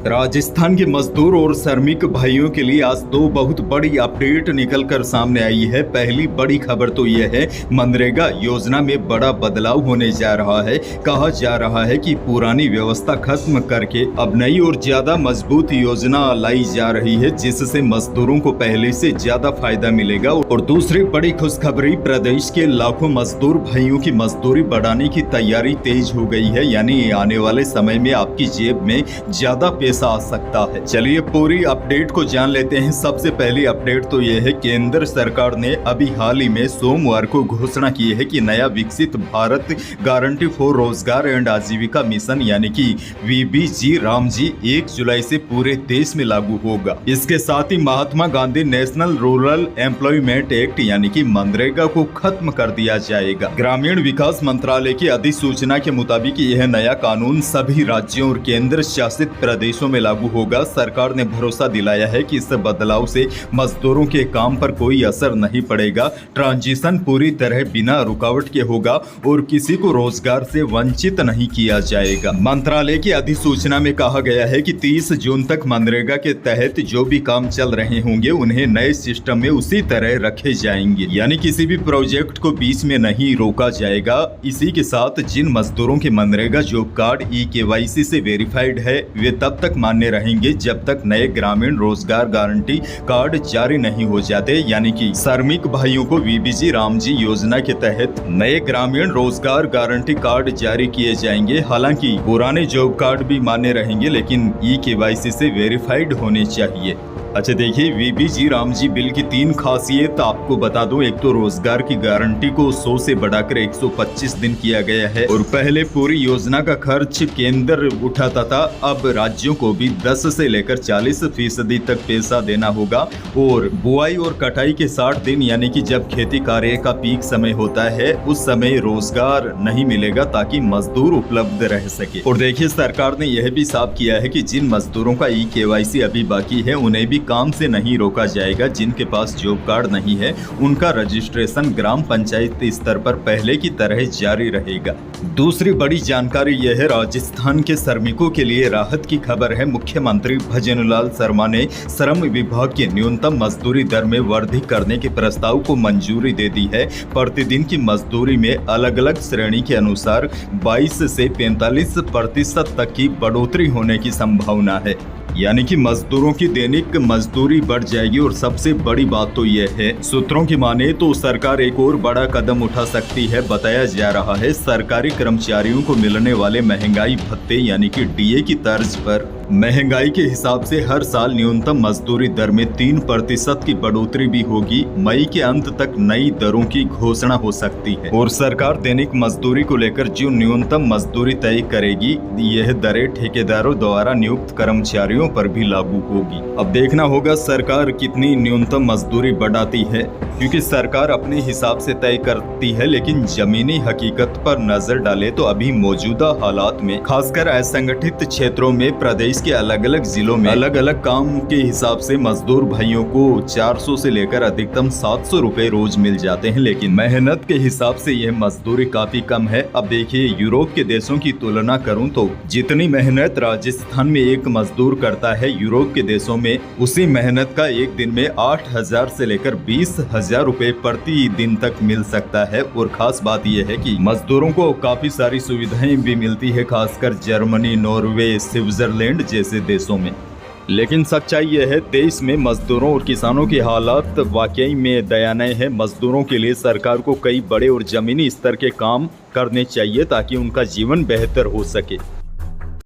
राजस्थान के मजदूर और श्रमिक भाइयों के लिए आज दो बहुत बड़ी अपडेट निकलकर सामने आई है। पहली बड़ी खबर तो यह है, मनरेगा योजना में बड़ा बदलाव होने जा रहा है। कहा जा रहा है कि पुरानी व्यवस्था खत्म करके अब नई और ज्यादा मजबूत योजना लाई जा रही है, जिससे मजदूरों को पहले से ज्यादा फायदा मिलेगा। और दूसरी बड़ी खुशखबरी, प्रदेश के लाखों मजदूर भाइयों की मजदूरी बढ़ाने की तैयारी तेज हो गई है। यानी आने वाले समय में आपकी जेब में ज्यादा पैसा आ सकता है। चलिए पूरी अपडेट को जान लेते हैं। सबसे पहली अपडेट तो यह है, केंद्र सरकार ने अभी हाल ही में सोमवार को घोषणा की है कि नया विकसित भारत गारंटी फॉर रोजगार एंड आजीविका मिशन यानी कि वीबीजी रामजी 1 जुलाई से पूरे देश में लागू होगा। इसके साथ ही Mahatma Gandhi national rural employment act यानी कि मनरेगा को खत्म कर दिया जाएगा। ग्रामीण विकास मंत्रालय की अधिसूचना के मुताबिक यह नया कानून सभी राज्यों और केंद्र शासित प्रदेशों में लागू होगा। सरकार ने भरोसा दिलाया है कि इस बदलाव से मजदूरों के काम पर कोई असर नहीं पड़ेगा। ट्रांजिशन पूरी तरह बिना रुकावट के होगा और किसी को रोजगार से वंचित नहीं किया जाएगा। मंत्रालय की अधिसूचना में कहा गया है कि 30 जून तक मनरेगा के तहत जो भी काम चल रहे होंगे उन्हें नए सिस्टम में उसी तरह रखे जाएंगे, यानी किसी भी प्रोजेक्ट को बीच में नहीं रोका जाएगा। इसी के साथ जिन मजदूरों के मनरेगा जॉब कार्ड ई-केवाईसी से वेरीफाइड है वे तब तक मान्य रहेंगे जब तक नए ग्रामीण रोजगार गारंटी कार्ड जारी नहीं हो जाते। यानी कि श्रमिक भाइयों को वीबीजी रामजी योजना के तहत नए ग्रामीण रोजगार गारंटी कार्ड जारी किए जाएंगे। हालांकि पुराने जॉब कार्ड भी मान्य रहेंगे, लेकिन ई-केवाईसी से वेरीफाइड होने चाहिए। अच्छा देखिए, वीबीजी रामजी बिल की 3 खासियत आपको बता दूं। एक तो रोजगार की गारंटी को 100 से बढ़ाकर 125 दिन किया गया है और पहले पूरी योजना का खर्च केंद्र उठाता था, अब राज्यों को भी 10 से लेकर 40% तक पैसा देना होगा। और बुआई और कटाई के 60 दिन यानी कि जब खेती कार्य का पीक समय होता है उस समय रोजगार नहीं मिलेगा ताकि मजदूर उपलब्ध रह सके। और देखिए, सरकार ने यह भी साफ किया है कि जिन मजदूरों का ई-केवाईसी अभी बाकी है उन्हें भी काम से नहीं रोका जाएगा। जिनके पास जॉब कार्ड नहीं है उनका रजिस्ट्रेशन ग्राम पंचायत स्तर पर पहले की तरह जारी रहेगा। दूसरी बड़ी जानकारी यह है, राजस्थान के श्रमिकों के लिए राहत की खबर है। मुख्यमंत्री भजनलाल शर्मा ने श्रम विभाग की न्यूनतम मजदूरी दर में वृद्धि करने के प्रस्ताव को मंजूरी दे दी है। प्रतिदिन की मजदूरी में अलग अलग श्रेणी के अनुसार 22 से 45% तक की बढ़ोतरी होने की संभावना है। यानी कि मजदूरों की दैनिक मजदूरी बढ़ जाएगी। और सबसे बड़ी बात तो यह है, सूत्रों की माने तो सरकार एक और बड़ा कदम उठा सकती है। बताया जा रहा है सरकारी कर्मचारियों को मिलने वाले महंगाई भत्ते यानी कि डीए की तर्ज पर महंगाई के हिसाब से हर साल न्यूनतम मजदूरी दर में 3% की बढ़ोतरी भी होगी। मई के अंत तक नई दरों की घोषणा हो सकती है। और सरकार दैनिक मजदूरी को लेकर जो न्यूनतम मजदूरी तय करेगी, यह दरें ठेकेदारों द्वारा नियुक्त कर्मचारियों पर भी लागू होगी। अब देखना होगा सरकार कितनी न्यूनतम मजदूरी बढ़ाती है, क्योंकि सरकार अपने हिसाब से तय करती है, लेकिन जमीनी हकीकत पर नजर डाले तो अभी मौजूदा हालात में खासकर असंगठित क्षेत्रों में प्रदेश के अलग अलग जिलों में अलग अलग काम के हिसाब से मजदूर भाइयों को 400 से लेकर अधिकतम 700 रुपए रोज मिल जाते हैं। लेकिन मेहनत के हिसाब से यह मजदूरी काफी कम है। अब देखिए, यूरोप के देशों की तुलना करूं तो जितनी मेहनत राजस्थान में एक मजदूर करता है, यूरोप के देशों में उसी मेहनत का एक दिन में 8,000 से लेकर 20,000 रुपए प्रति दिन तक मिल सकता है। और खास बात यह है कि मजदूरों को काफी सारी सुविधाएं भी मिलती है, खासकर जर्मनी, नॉर्वे, स्विट्जरलैंड जैसे देशों में। लेकिन सच्चाई यह है, देश में मजदूरों और किसानों की हालात वाकई में दयनीय है। मजदूरों के लिए सरकार को कई बड़े और जमीनी स्तर के काम करने चाहिए ताकि उनका जीवन बेहतर हो सके।